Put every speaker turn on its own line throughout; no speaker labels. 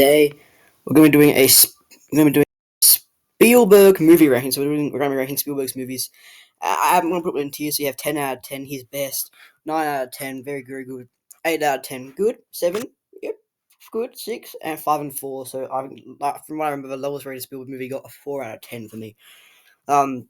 Today we're going to be doing we're going to be doing Spielberg movie ranking. We're going to be ranking Spielberg's movies. I'm going to put it in tiers. So you have 10 out of 10, his best. 9 out of 10, very very good. 8 out of 10, good. 7, yep, good. 6 and 5 and 4. So from what I remember, the lowest rated Spielberg movie got a 4 out of 10 for me. Um,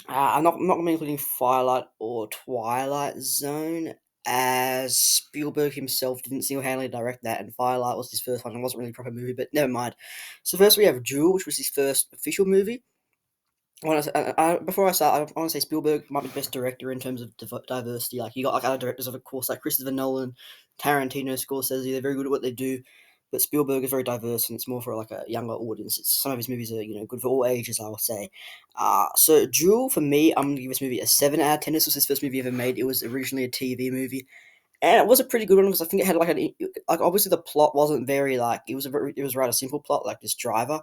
I'm not going to be including Firelight or Twilight Zone, as Spielberg himself didn't single-handedly direct that, and Firelight was his first one. It wasn't really a proper movie, but never mind. So first we have Jewel, which was his first official movie. Before I start, I want to say Spielberg might be the best director in terms of diversity. Like, you got like other directors, of course, like Christopher Nolan, Tarantino, Scorsese. They're very good at what they do, but Spielberg is very diverse, and it's more for like a younger audience. Some of his movies are good for all ages, I will say. So Jewel, for me, I'm gonna give this movie a 7 out of 10. This was his first movie ever made. It was originally a TV movie, and it was a pretty good one because I think it had like obviously the plot wasn't very like it was rather simple plot, like this driver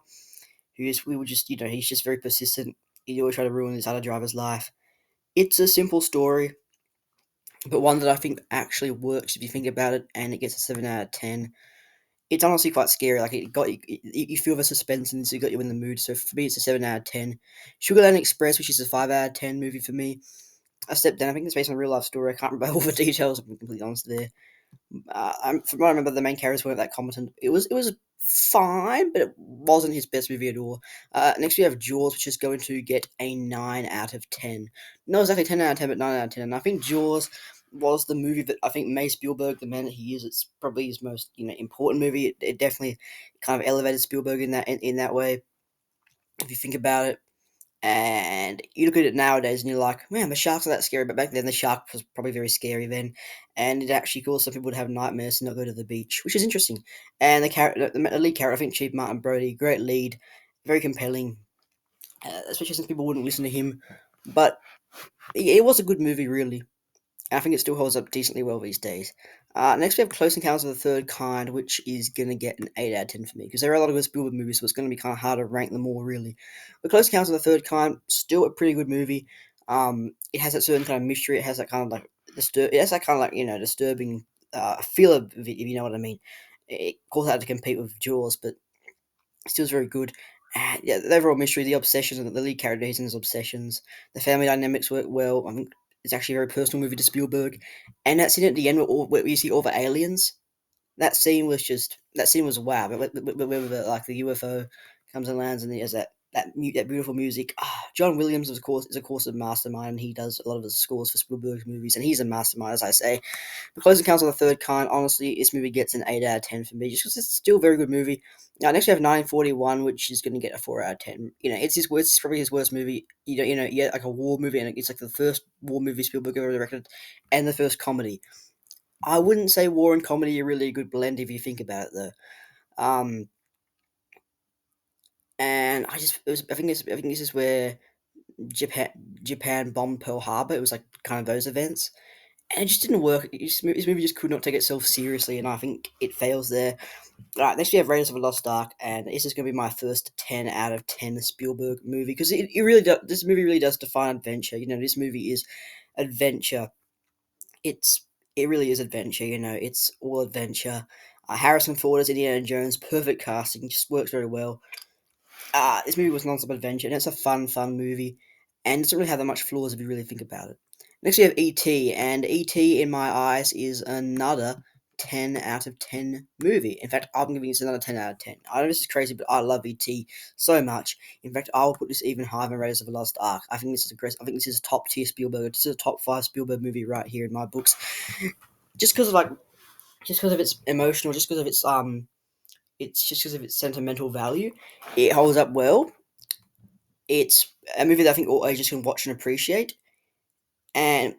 we were just he's just very persistent. He always try to ruin this other driver's life. It's a simple story, but one that I think actually works if you think about it, and it gets a 7 out of 10. It's honestly quite scary. Like, you feel the suspense, and it's got you in the mood. So for me, it's a 7 out of 10. Sugarland Express, which is a 5 out of 10 movie for me. I stepped down. I think it's based on a real life story. I can't remember all the details. I'm completely honest there. From what I remember, the main characters weren't that competent. It was fine, but it wasn't his best movie at all. Next we have Jaws, which is going to get a 9 out of 10. Not exactly 10 out of 10, but 9 out of 10. And I think Jaws was the movie that I think made Spielberg the man that he is. It's probably his most important movie. It definitely kind of elevated Spielberg in that way. If you think about it. And you look at it nowadays and you're like, man, the sharks are that scary. But back then, the shark was probably very scary then. And it actually caused some people to have nightmares to not go to the beach, which is interesting. And the lead character, I think Chief Martin Brody, great lead, very compelling, especially since people wouldn't listen to him. But it was a good movie, really. I think it still holds up decently well these days. Next, we have Close Encounters of the Third Kind, which is going to get an 8 out of 10 for me, because there are a lot of good Spielberg movies, so it's going to be kind of hard to rank them all, really. But Close Encounters of the Third Kind, still a pretty good movie. It has that certain kind of mystery. It has that kind of like it has that kind of like disturbing feel of it, if you know what I mean. It calls out to compete with Jaws, but still is very good. Yeah, the overall mystery, the obsessions, and the lead character, and his obsessions, the family dynamics work well. I mean, it's actually a very personal movie to Spielberg, and that scene at the end where you see all the aliens. That scene was wow. But like the UFO comes and lands, and there's that beautiful music. John Williams, is of course a mastermind, and he does a lot of the scores for Spielberg's movies, and he's a mastermind, as I say. But Close Encounters of the Third Kind, honestly, this movie gets an 8 out of 10 for me, just because it's still a very good movie. Now, next we have 941, which is going to get a 4 out of 10. It's his worst. It's probably his worst movie. Yeah, like a war movie, and it's like the first war movie Spielberg ever directed, and the first comedy. I wouldn't say war and comedy are really a good blend if you think about it, though. Um, and I think this is where Japan bombed Pearl Harbor. It was like kind of those events, and it just didn't work. This movie just could not take itself seriously, and I think it fails there. All right, next we have Raiders of the Lost Ark, and this is going to be my first 10 out of 10 Spielberg movie, because it really does. This movie really does define adventure. This movie is adventure. It's it really is adventure. It's all adventure. Harrison Ford as Indiana Jones, perfect casting, just works very well. This movie was non-stop adventure, and it's a fun movie, and it doesn't really have that much flaws if you really think about it. Next, we have E.T., and E.T., in my eyes, is another 10 out of 10 movie. In fact, I'm giving this another 10 out of 10. I know this is crazy, but I love E.T. so much. In fact, I will put this even higher than Raiders of the Lost Ark. I think this is top tier Spielberg. This is a top 5 Spielberg movie right here in my books. Just because of its emotional, just because of its sentimental value, it holds up well. It's a movie that I think all ages can watch and appreciate. And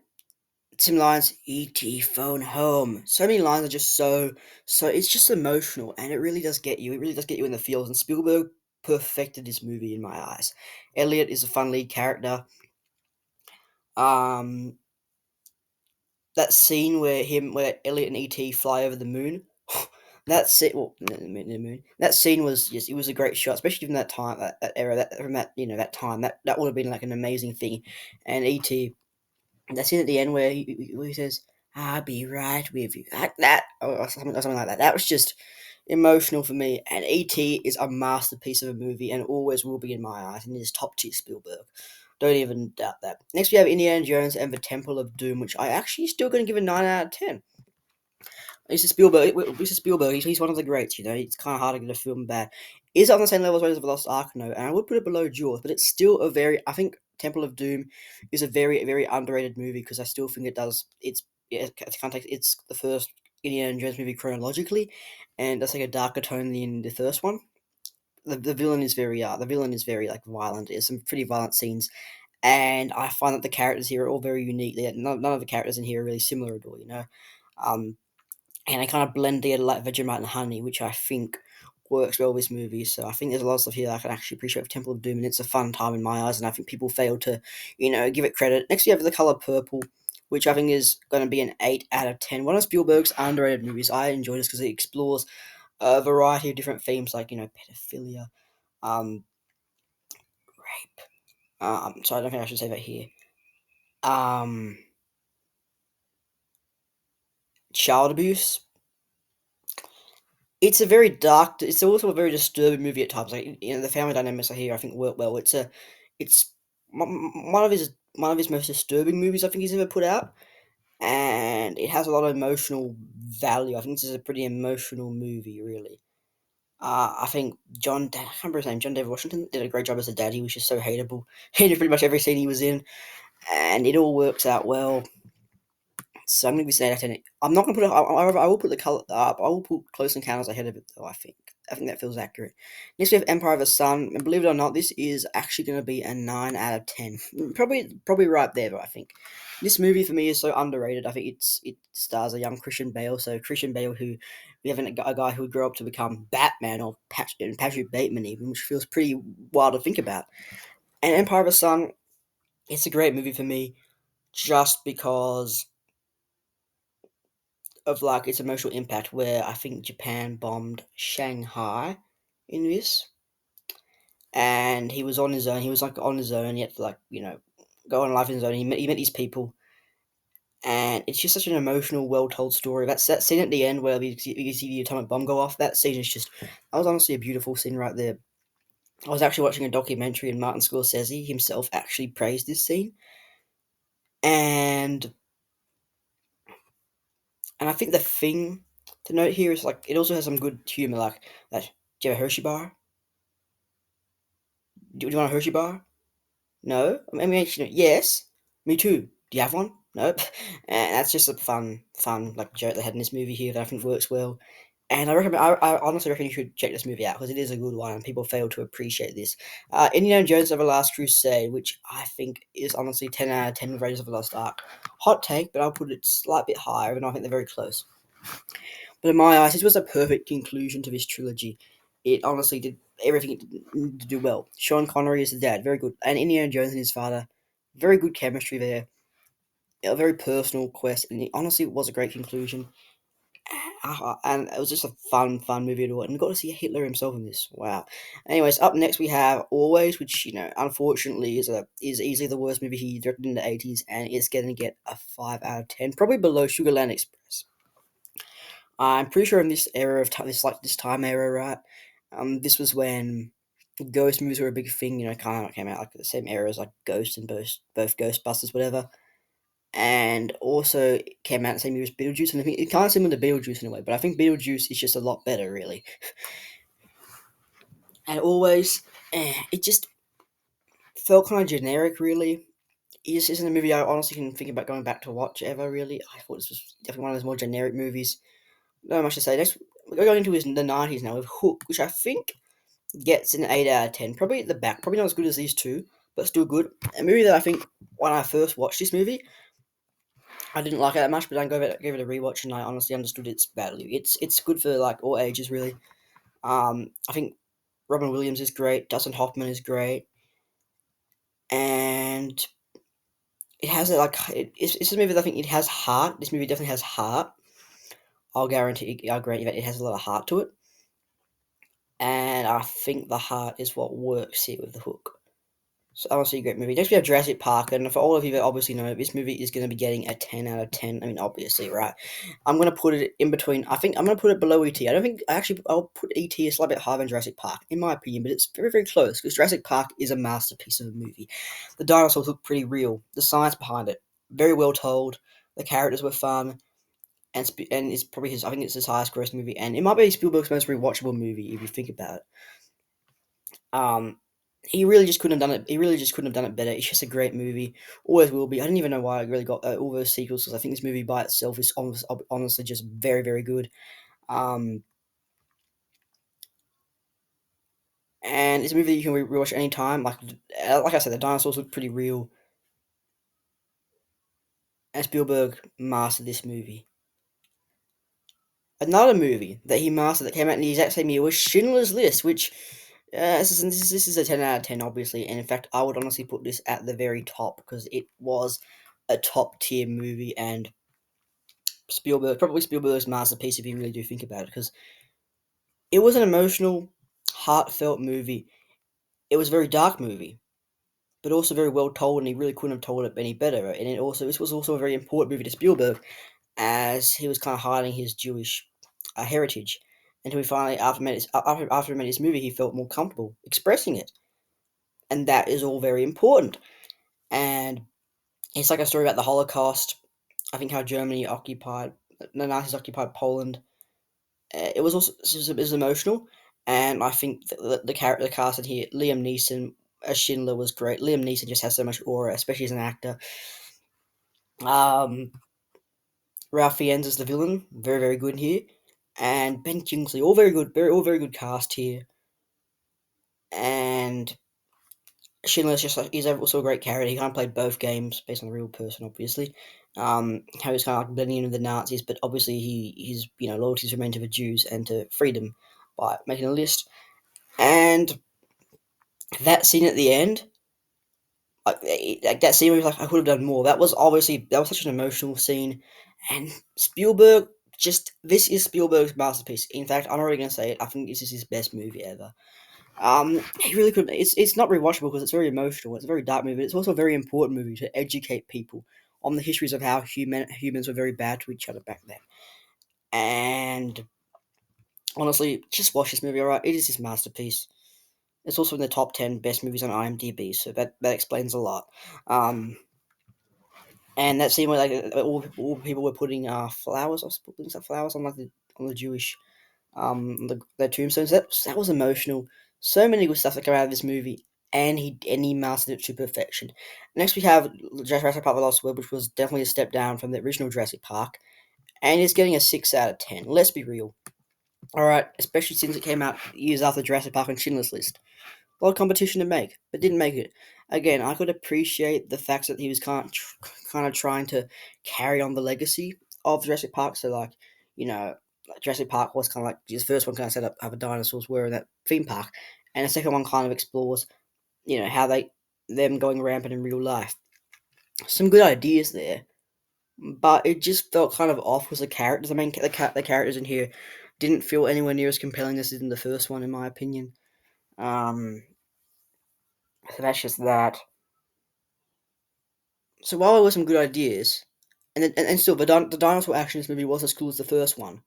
some lines, E.T. phone home. So many lines are just so it's just emotional, and it really does get you. It really does get you in the feels, and Spielberg perfected this movie in my eyes. Elliot is a fun lead character. Um, that scene where Elliot and E.T. fly over the moon. That's it. Well, the moon. That scene was just, it was a great shot, especially from that time, that era, that time. That would have been like an amazing thing. And E.T., that scene at the end where he says, "I'll be right with you," like that, or something like that. That was just emotional for me. And E.T. is a masterpiece of a movie and always will be in my eyes. And it is top tier Spielberg. Don't even doubt that. Next, we have Indiana Jones and the Temple of Doom, which I actually still going to give a 9 out of 10. This is Spielberg. This is Spielberg. He's one of the greats. You know, it's kind of hard to get a film bad. Is it on the same level as Raiders of the Lost Ark? No, and I would put it below Jaws, but it's still a very. I think Temple of Doom is a very very underrated movie because I still think it does. It's context. It's the first Indiana Jones movie chronologically, and does like a darker tone than the first one. The villain is very like violent. There's some pretty violent scenes, and I find that the characters here are all very unique. None of the characters in here are really similar at all. You know. Um, and I kind of blend together like Vegemite and honey, which I think works well with this movie. So I think there's a lot of stuff here that I can actually appreciate with Temple of Doom, and it's a fun time in my eyes, and I think people fail to, give it credit. Next, we have The Color Purple, which I think is going to be an 8 out of 10. One of Spielberg's underrated movies. I enjoy this because it explores a variety of different themes like, pedophilia, um, rape. Sorry, I don't think I should say that here. Um, Child abuse. It's also a very disturbing movie at times. Like the family dynamics are here. I think work well. It's one of his most disturbing movies I think he's ever put out, and it has a lot of emotional value. I think this is a pretty emotional movie, really. I think I can't remember his name. John David Washington did a great job as a dad. He was just so hateable. Hated pretty much every scene he was in, and it all works out well. So I'm going to be saying out of 10. I'm not going to put. I will put the color up. I will put Close Encounters ahead of it, though. I think that feels accurate. Next we have Empire of the Sun, and believe it or not, this is actually going to be a 9 out of 10. Probably right there, but I think this movie for me is so underrated. I think it stars a young Christian Bale. So Christian Bale, who we have a guy who grew up to become Batman or Patrick Bateman, even, which feels pretty wild to think about. And Empire of the Sun, it's a great movie for me, just because of like its emotional impact, where I think Japan bombed Shanghai in this, and he was on his own. He was like on his own. He had to like go on life on his own. He met these people, and it's just such an emotional, well told story. That's that scene at the end where you see the atomic bomb go off. That scene is just that was honestly a beautiful scene right there. I was actually watching a documentary, and Martin Scorsese himself actually praised this scene, and I think the thing to note here is like it also has some good humor. Like that, do you have a Hershey bar? Do you want a Hershey bar? No. I mean, actually, yes. Me too. Do you have one? Nope. And that's just a fun like joke they had in this movie here that I think works well. And I honestly reckon you should check this movie out because it is a good one, and people fail to appreciate this. Indiana Jones of the Last Crusade, which I think is honestly 10 out of 10 with Raiders of the Lost Ark. Hot take, but I'll put it slight bit higher, and I think they're very close. But in my eyes, this was a perfect conclusion to this trilogy. It honestly did everything it needed to do well. Sean Connery is the dad, very good, and Indiana Jones and his father, very good chemistry there. A very personal quest, and honestly, it was a great conclusion. And it was just a fun movie to watch. And got to see Hitler himself in this. Wow. Anyways, up next we have Always, which unfortunately is easily the worst movie he directed in the 80s, and it's going to get a 5 out of 10, probably below Sugarland Express. I'm pretty sure in this era of time, this time era, right? This was when ghost movies were a big thing. Kind of came out like the same era as like Ghost and both Ghostbusters, whatever. And also it came out the same year as Beetlejuice, and I think it's kind of similar to Beetlejuice in a way, but I think Beetlejuice is just a lot better, really. And Always, it just felt kind of generic, really. It just isn't a movie I honestly can think about going back to watch ever, really. I thought this was definitely one of those more generic movies. Not much to say. Next, we're going into the 90s now with Hook, which I think gets an 8 out of 10. Probably at the back. Probably not as good as these two, but still good. A movie that I think when I first watched this movie, I didn't like it that much, but then gave it a rewatch, and I honestly understood its value. It's good for like all ages, really. I think Robin Williams is great. Dustin Hoffman is great, and it has it's a movie that I think it has heart. This movie definitely has heart. I'll grant you that it has a lot of heart to it, and I think the heart is what works here with the Hook. So honestly, a great movie. Next we have Jurassic Park, and for all of you that obviously know, this movie is going to be getting a 10 out of 10. I mean, obviously, right? I'm going to put it in between. I think I'm going to put it below ET. I don't think actually I'll put ET a slight bit higher than Jurassic Park, in my opinion, but it's very very close because Jurassic Park is a masterpiece of a movie. The dinosaurs look pretty real. The science behind it, very well told. The characters were fun, and it's probably his. I think it's his highest gross movie, and it might be Spielberg's most rewatchable movie if you think about it. Um, he really just couldn't have done it. He really just couldn't have done it better. It's just a great movie. Always will be. I didn't even know why I really got all those sequels because I think this movie by itself is honestly just very, very good. Um, and it's a movie that you can rewatch anytime. Like I said, the dinosaurs look pretty real. And Spielberg mastered this movie. Another movie that he mastered that came out in the exact same year was Schindler's List, which this is a 10 out of 10, obviously. And in fact, I would honestly put this at the very top because it was a top tier movie and probably Spielberg's masterpiece if you really do think about it, because it was an emotional, heartfelt movie. It was a very dark movie, but also very well told, and he really couldn't have told it any better. And this was also a very important movie to Spielberg, as he was kind of hiding his Jewish heritage. Until he finally, after he made his movie, he felt more comfortable expressing it, and that is all very important. And it's like a story about the Holocaust. I think how Germany occupied, the Nazis occupied Poland. It was also it was emotional, and I think the character cast in here, Liam Neeson as Schindler was great. Liam Neeson just has so much aura, especially as an actor. Um, Ralph Fiennes is the villain, very very good here, and Ben Kingsley, all very good, all very good cast here. And Schindler's just he's also a great character. He kind of played both games based on a real person, obviously. How he's kind of like blending in with the Nazis, but obviously his loyalties remain to the Jews and to freedom by making a list. And that scene at the end, like that scene was like I could have done more. That was such an emotional scene, and Spielberg just this is Spielberg's masterpiece. In fact, I'm already gonna say it. I think this is his best movie ever. He really could. It's not rewatchable because it's very emotional. It's a very dark movie. But it's also a very important movie to educate people on the histories of how humans were very bad to each other back then. And honestly, just watch this movie. Alright, it is his masterpiece. It's also in the top 10 best movies on IMDb, so that explains a lot. Um, and that scene where all people were putting flowers, putting some flowers on on the Jewish their tombstones. That was emotional. So many good stuff that came out of this movie, and he mastered it to perfection. Next, we have Jurassic Park: The Lost World, which was definitely a step down from the original Jurassic Park, and it's getting a 6 out of 10. Let's be real. All right, especially since it came out years after Jurassic Park and Schindler's List. A lot of competition to make, but didn't make it. Again, I could appreciate the fact that he was kind of trying to carry on the legacy of Jurassic Park. So, Jurassic Park was kind of like his first one kind of set up how the dinosaurs were in that theme park, and the second one kind of explores, how them going rampant in real life. Some good ideas there, but it just felt kind of off because the characters. I mean, the characters in here didn't feel anywhere near as compelling as in the first one, in my opinion. Um, so that's just that. So while there were some good ideas, and still the dinosaur action in this movie was as cool as the first one.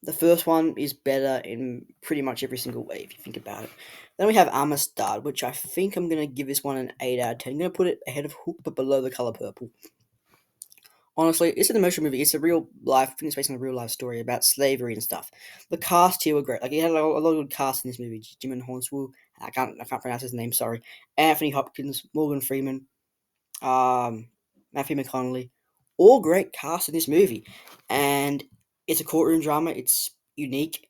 The first one is better in pretty much every single way if you think about it. Then we have Amistad, which I think I'm gonna give this one an 8 out of 10. I'm gonna put it ahead of Hook, but below The Color Purple. Honestly, it's an emotional movie. It's a real life. I think it's based on a real life story about slavery and stuff. The cast here were great. Like, he had a lot of good cast in this movie. Jim Hornswell. I can't pronounce his name. Sorry. Anthony Hopkins, Morgan Freeman, Matthew McConaughey, all great cast in this movie, and it's a courtroom drama. It's unique.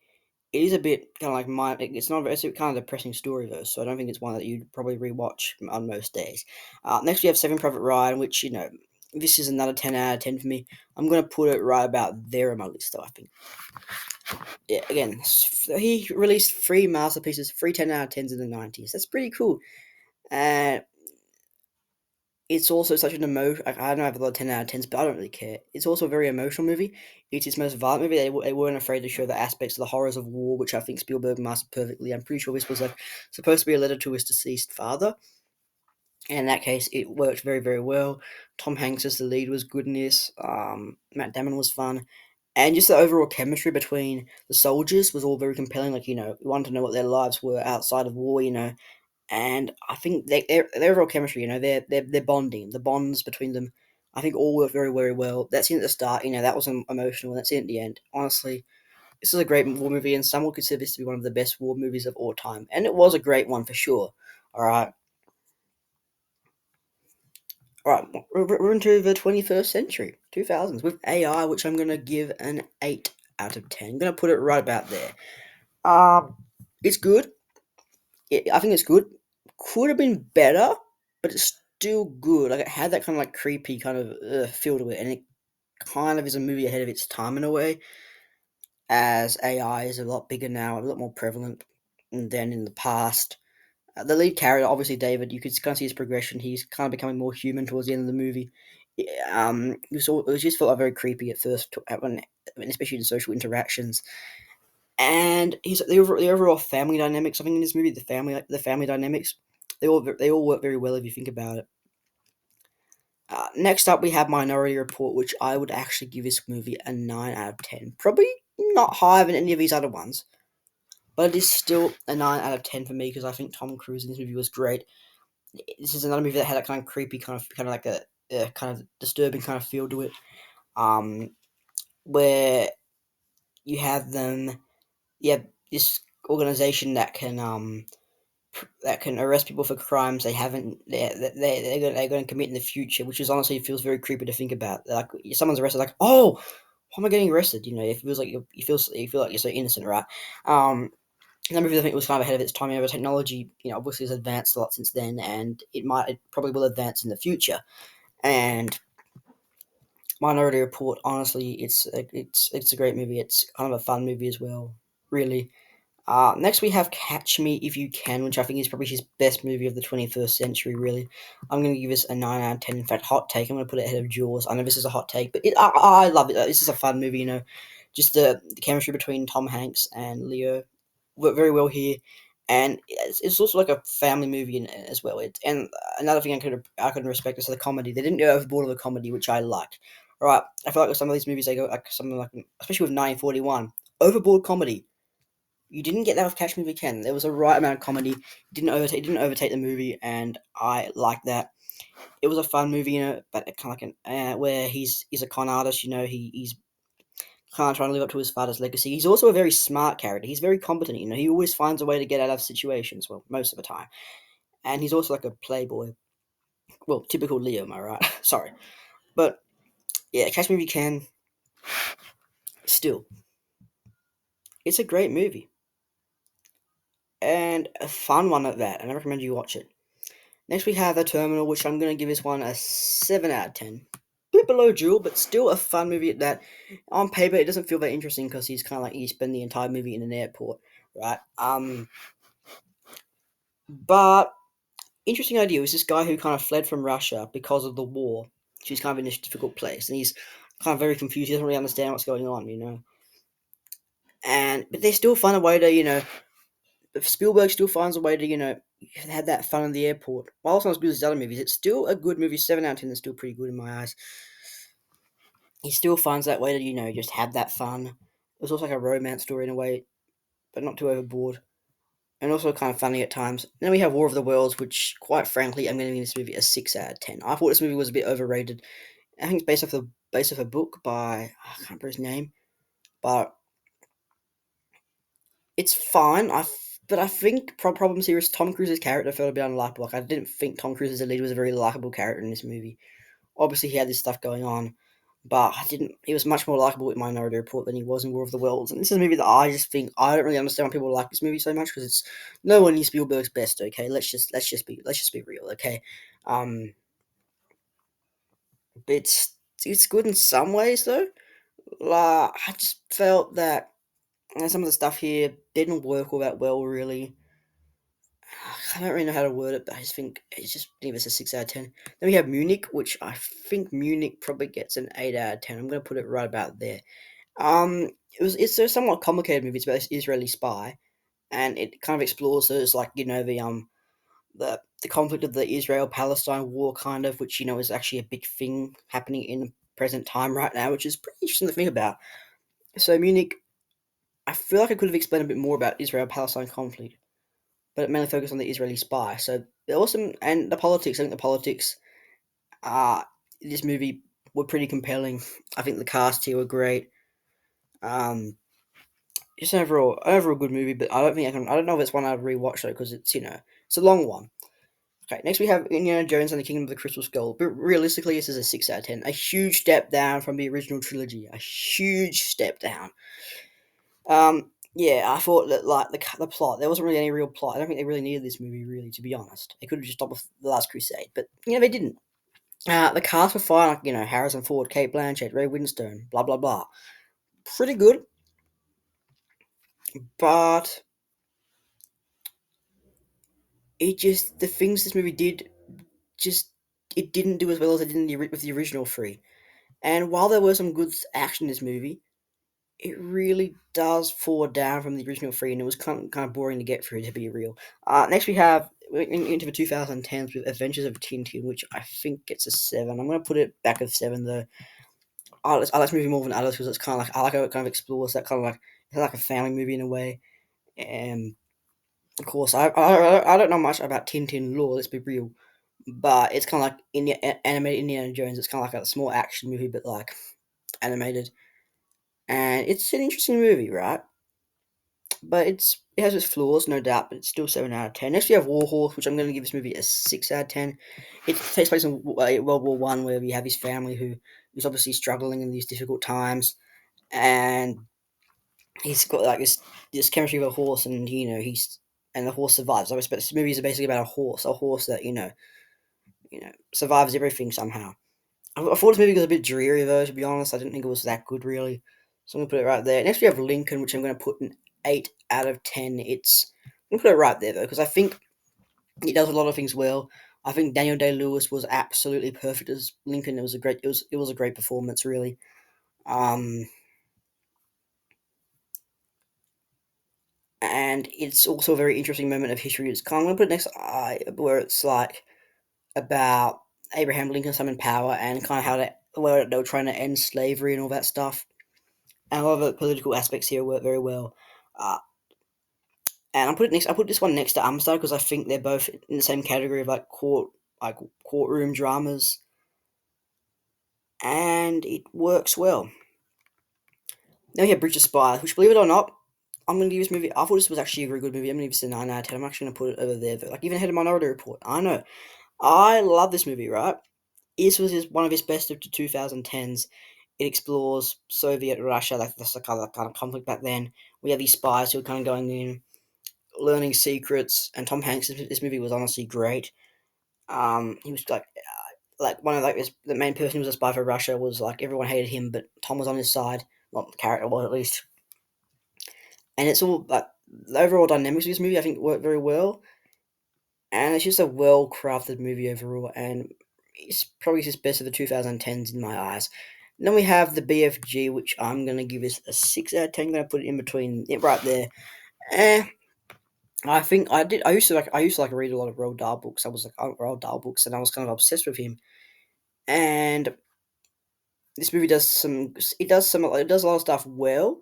It is a bit kind of like mine. It's not. It's a kind of depressing story though, so I don't think it's one that you'd probably rewatch on most days. Next we have Saving Private Ryan, which this is another 10 out of 10 for me. I'm gonna put it right about there on my list though. I think. Yeah, again, he released three masterpieces, three 10 out of 10s in the 90s. That's pretty cool. And it's also such an emotion. I don't have a lot of 10 out of 10s, but I don't really care. It's also a very emotional movie. It's his most violent movie. They weren't afraid to show the aspects of the horrors of war, which I think Spielberg mastered perfectly. I'm pretty sure this was supposed to be a letter to his deceased father. And in that case, it worked very, very well. Tom Hanks as the lead was good in this. Matt Damon was fun. And just the overall chemistry between the soldiers was all very compelling. Like, we wanted to know what their lives were outside of war. And I think their overall chemistry, their bonding, the bonds between them, I think all worked very, very well. That scene at the start, that was emotional. And that scene at the end, honestly, this is a great war movie, and some will consider this to be one of the best war movies of all time. And it was a great one for sure. All right. All right, we're into the 21st century, 2000s, with AI, which I'm going to give an 8 out of 10. I'm going to put it right about there. Um, it's good. I think it's good. Could have been better, but it's still good. Like, it had that kind of like creepy kind of feel to it, and it kind of is a movie ahead of its time in a way, as AI is a lot bigger now, a lot more prevalent than in the past. The lead character, obviously David, you could kind of see his progression. He's kind of becoming more human towards the end of the movie. It just felt like very creepy at first, especially in social interactions. And the overall family dynamics. I think in this movie, the family dynamics, they all work very well if you think about it. Next up, we have Minority Report, which I would actually give this movie a 9 out of 10. Probably not higher than any of these other ones, but it is still a 9 out of 10 for me because I think Tom Cruise in this movie was great. This is another movie that had a kind of creepy, kind of like a kind of disturbing kind of feel to it, um, where you have them, you have this organization that can arrest people for crimes they haven't they're going to commit in the future, which is honestly feels very creepy to think about. Like someone's arrested, like, oh, why am I getting arrested? It feels like you feel like you're so innocent, right? That movie, I think, was kind of ahead of its time. Technology, obviously has advanced a lot since then, and it probably will advance in the future. And Minority Report, honestly, it's a great movie. It's kind of a fun movie as well, really. Next, we have Catch Me If You Can, which I think is probably his best movie of the 21st century, really. I'm going to give this a 9 out of 10. In fact, hot take. I'm going to put it ahead of Jaws. I know this is a hot take, but I love it. This is a fun movie. Just the chemistry between Tom Hanks and Leo work very well here. And it's also like a family movie as well. And another thing I could respect is the comedy. They didn't go overboard with the comedy, which I liked. All right, I feel like with some of these movies, they go like something like, especially with 1941, overboard comedy. You didn't get that with Catch Me If You Can. There was a right amount of comedy. It didn't overtake the movie, and I like that. It was a fun movie, but kind of like where he's a con artist. He's kind of trying to live up to his father's legacy. He's also a very smart character. He's very competent. He always finds a way to get out of situations. Well, most of the time, and he's also like a playboy. Well, typical Leo, am I right? Sorry, but yeah, Catch Me If You Can. Still, it's a great movie and a fun one at that, and I recommend you watch it. Next, we have The Terminal, which I'm going to give this one a 7 out of 10. A bit below Jewel, but still a fun movie at that. On paper, it doesn't feel very interesting because he's kind of like, he spend the entire movie in an airport, right? But interesting idea was this guy who kind of fled from Russia because of the war. He's kind of in this difficult place, and he's kind of very confused. He doesn't really understand what's going on. But they still find a way to, if Spielberg still finds a way to, have that fun in the airport. While it's not as good as his other movies, it's still a good movie. 7 out of 10 is still pretty good in my eyes. He still finds that way to, just have that fun. It was also like a romance story in a way, but not too overboard. And also kind of funny at times. And then we have War of the Worlds, which, quite frankly, I'm going to give this movie a 6 out of 10. I thought this movie was a bit overrated. I think it's based off a book by, I can't remember his name, but it's fine. But I think problems here is Tom Cruise's character felt a bit unlikable. Like, I didn't think Tom Cruise as a lead was a very likable character in this movie. Obviously, he had this stuff going on, but I didn't. He was much more likable with Minority Report than he was in War of the Worlds. And this is a movie that I just think I don't really understand why people like this movie so much because it's no one near Spielberg's best. Okay, let's just be real. Okay, um, it's good in some ways though. I just felt that some of the stuff here didn't work all that well, really. I don't really know how to word it, but I just think it's just give us a 6 out of 10. Then we have Munich, which I think Munich probably gets an 8 out of 10. I'm going to put it right about there. It's a somewhat complicated movie. It's about this Israeli spy, and it kind of explores those, like, the conflict of the Israel Palestine war, kind of, which is actually a big thing happening in the present time right now, which is pretty interesting to think about. So Munich, I feel like I could have explained a bit more about Israel Palestine conflict, but it mainly focused on the Israeli spy. So there was some, and the politics. I think the politics in this movie were pretty compelling. I think the cast here were great. Um, just overall good movie, but I don't think I can. I don't know if it's one I'd rewatch though, because it's a long one. Okay, next we have Indiana Jones and the Kingdom of the Crystal Skull. But realistically, this is a 6 out of 10. A huge step down from the original trilogy. A huge step down. Yeah, I thought that like the plot, there wasn't really any real plot. I don't think they really needed this movie, really, to be honest. They could have just stopped with the Last Crusade, but they didn't. The cast were fine, like Harrison Ford, Kate Blanchett, Ray Winstone, blah blah blah. Pretty good, but the things this movie did, just it didn't do as well as it did with the original three. And while there was some good action in this movie, it really does fall down from the original three, and it was kind of boring to get through, to be real. Next we have into the 2010s with Adventures of Tintin, which I think gets a 7. I'm going to put it back at 7 though. I like this movie more than others because it's kind of like I like how it kind of explores that kind of like it's like a family movie in a way. And of course, I don't know much about Tintin lore. Let's be real, but it's kind of like animated Indiana Jones. It's kind of like a small action movie, but like animated, and it's an interesting movie, right? But it has its flaws, no doubt, but it's still 7 out of 10. Next, we have Warhorse, which I'm going to give this movie a 6 out of 10. It takes place in World War One, where we have his family who is obviously struggling in these difficult times, and he's got like this chemistry with a horse, and and the horse survives. I respect this movie is basically about a horse that survives everything somehow. I thought this movie was a bit dreary though, to be honest. I didn't think it was that good really. So I'm gonna put it right there. Next we have Lincoln, which I'm gonna put an 8 out of 10. I'm gonna put it right there though, because I think it does a lot of things well. I think Daniel Day Lewis was absolutely perfect as Lincoln. It was a great performance really. Um, and it's also a very interesting moment of history. It's kind of I'm gonna put it next where it's like about Abraham Lincoln's time in power and kind of where they were trying to end slavery and all that stuff. And a lot of the political aspects here work very well. Uh, and I put this one next to Amistad because I think they're both in the same category of like courtroom dramas, and it works well. Now we have Bridge of Spies, which, believe it or not, I'm gonna give this movie. I thought this was actually a very good movie. I'm gonna give this a 9 out of 10. I'm actually gonna put it over there, though. Like even ahead of Minority Report. I know. I love this movie. Right, this was one of his best of the 2010s. It explores Soviet Russia, like the kind of conflict back then. We have these spies who are kind of going in, learning secrets, and Tom Hanks. This movie was honestly great. He was like one of the main person who was a spy for Russia was like everyone hated him, but Tom was on his side. Well, the character was at least, and it's all like the overall dynamics of this movie. I think worked very well, and it's just a well crafted movie overall, and it's probably his best of the 2010s in my eyes. And then we have the BFG, which I'm gonna give this a 6 out of 10. I'm gonna put it in between it right there. Eh, I think I did. I used to like read a lot of Roald Dahl books. I was like Roald Dahl books, and I was kind of obsessed with him. And this movie does some. It does a lot of stuff well,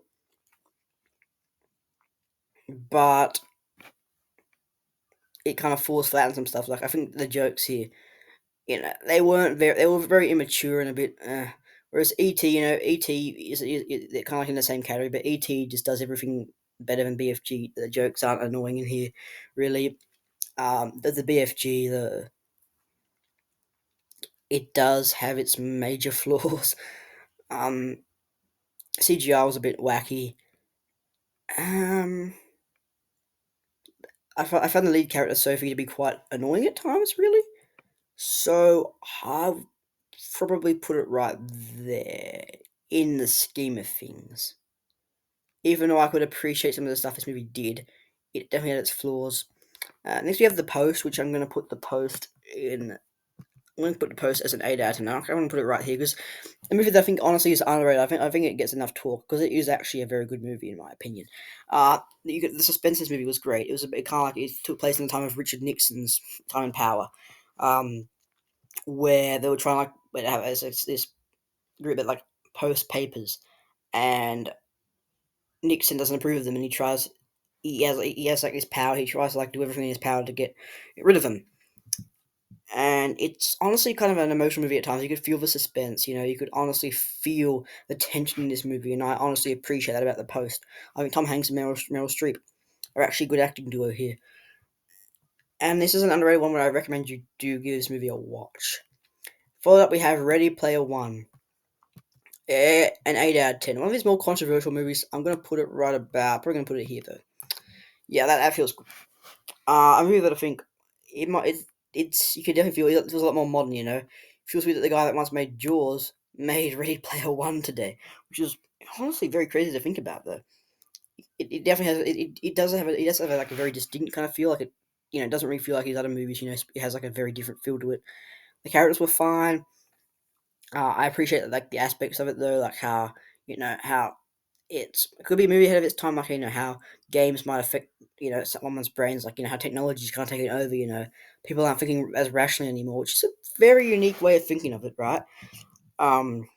but it kind of falls flat on some stuff. Like I think the jokes here, they were very immature and a bit. Whereas ET, ET is they're kind of like in the same category, but ET just does everything better than BFG. The jokes aren't annoying in here, really. The BFG, it does have its major flaws. Um, CGI was a bit wacky. Um, I found the lead character Sophie to be quite annoying at times, really. So I probably put it right there in the scheme of things. Even though I could appreciate some of the stuff this movie did, it definitely had its flaws. Next, we have The Post, which I'm going to put The Post in I'm going to put the post as an 8 out of 10. I'm going to put it right here because a movie that I think honestly is underrated. I think it gets enough talk because it is actually a very good movie in my opinion. The suspense in this movie was great. It was a bit kind of like it took place in the time of Richard Nixon's time in power, where they were trying to have this group that like post papers, and Nixon doesn't approve of them, and he tries. He has like this power. He tries to like do everything in his power to get rid of them. And it's honestly kind of an emotional movie at times. You could feel the suspense, you could honestly feel the tension in this movie, and I honestly appreciate that about the post. I think Tom Hanks and Meryl Streep are actually a good acting duo here. And this is an underrated one where I recommend you do give this movie a watch. Followed up, we have Ready Player One. An 8 out of 10. One of his more controversial movies. I'm going to put it right about, probably going to put it here though. Yeah, that feels good. A movie that I think it might, you can definitely feel it feels a lot more modern, It feels weird that the guy that once made Jaws made Ready Player One today, which is honestly very crazy to think about though. It definitely has, it does have like a very distinct kind of feel, like it doesn't really feel like his other movies, it has like a very different feel to it. The characters were fine. I appreciate like the aspects of it though, like how it could be a movie ahead of its time, like how games might affect someone's brains, like how technology's kind of taking over. People aren't thinking as rationally anymore, which is a very unique way of thinking of it, right? Um,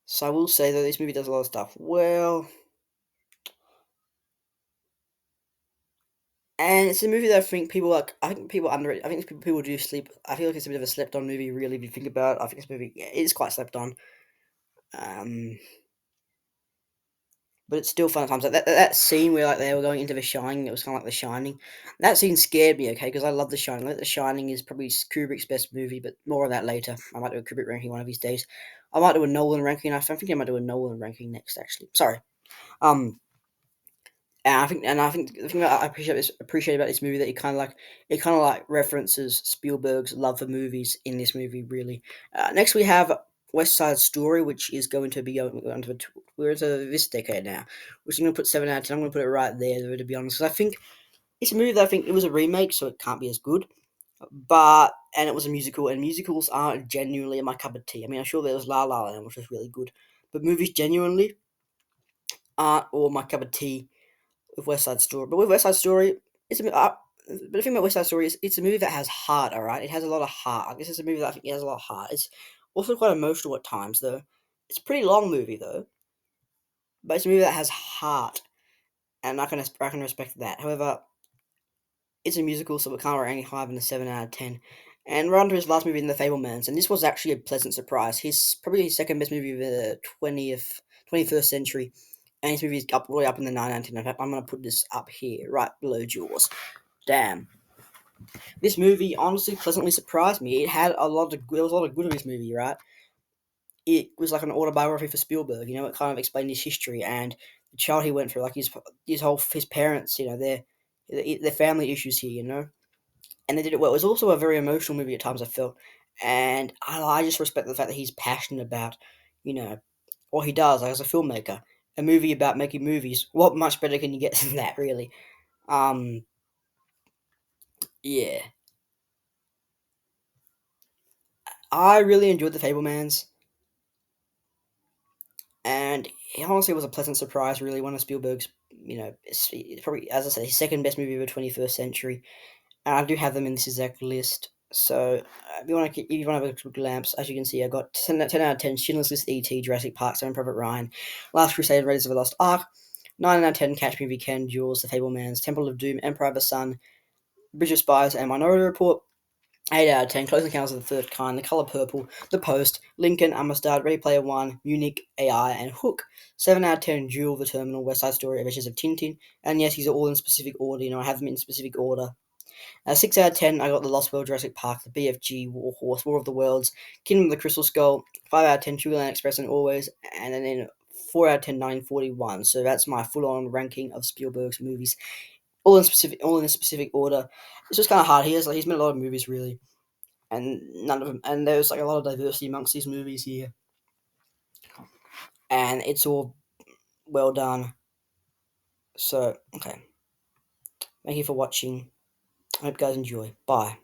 so I will say that this movie does a lot of stuff well, and it's a movie that I think people underrate. I think people do sleep. I feel like it's a bit of a slept on movie, really, if you think about it. I think this movie, yeah, it is quite slept on. Um, But it's still fun at times. Like that scene where like they were going into The Shining, it was kind of like The Shining. That scene scared me, okay, because I love The Shining. Like, The Shining is probably Kubrick's best movie, but more of that later. I might do a Kubrick ranking one of these days. I might do a Nolan ranking. I think I might do a Nolan ranking next, actually. Sorry. Um, and I think the thing that I appreciate about this movie that it kind of like references Spielberg's love for movies in this movie. Really. Next we have West Side Story, which is going to be we're into this decade now, which I'm going to put 7 out of 10. I'm going to put it right there, to be honest, because I think it's a movie that I think it was a remake, so it can't be as good. And it was a musical, and musicals aren't genuinely my cup of tea. I mean, I'm sure there was La La Land, which was really good, but movies genuinely aren't all my cup of tea with West Side Story. But with West Side Story, it's a but the thing about West Side Story is it's a movie that has heart. All right, it has a lot of heart. Like, this is a movie that I think it has a lot of heart. It's also quite emotional at times, though. It's a pretty long movie though, but it's a movie that has heart, and I can respect that. However, it's a musical, so it can't rank any higher than a 7 out of 10. And we're on to his last movie, in The Fablemans, and this was actually a pleasant surprise. He's probably his second best movie of the 21st century, and his movie is up way up in the 9 out of 10. In fact, I'm gonna put this up here, right below Jaws. Damn, this movie honestly pleasantly surprised me. There was a lot of good in this movie, right? It was like an autobiography for Spielberg. It kind of explained his history and the child he went through, like his parents, their family issues here, and they did it well. It was also a very emotional movie at times, I felt, and I just respect the fact that he's passionate about, you know, what he does, like, as a filmmaker. A movie about making movies. What much better can you get than that, really? Um, yeah, I really enjoyed The Fablemans, and it honestly was a pleasant surprise. Really, one of Spielberg's, it's probably, as I said, his second best movie of the 21st century, and I do have them in this exact list. So if you want to have a quick glance, as you can see, I got 10 out of 10. Schindler's List, E.T., Jurassic Park, Saving Private Ryan, Last Crusade, Raiders of the Lost Ark. 9 out of 10. Catch Me If You Can, Jaws, The Fablemans, Temple of Doom, Empire of the Sun, Bridge of Spies, and Minority Report. 8 out of 10. Close Encounters of the Third Kind, The Color Purple, The Post, Lincoln, Amistad, Ready Player One, Munich, AI, and Hook. 7 out of 10. Jewel, The Terminal, West Side Story, Adventures of Tintin. And yes, these are all in specific order. I have them in specific order. 6 out of 10, I got The Lost World, Jurassic Park, The BFG, War Horse, War of the Worlds, Kingdom of the Crystal Skull. 5 out of 10, Sugarland Express and Always. And then 4 out of 10, 941. So that's my full-on ranking of Spielberg's movies, all in a specific order. It's just kind of hard. He's made a lot of movies, really, and none of them. And there's like a lot of diversity amongst these movies here, and it's all well done. So okay, thank you for watching. I hope you guys enjoy. Bye.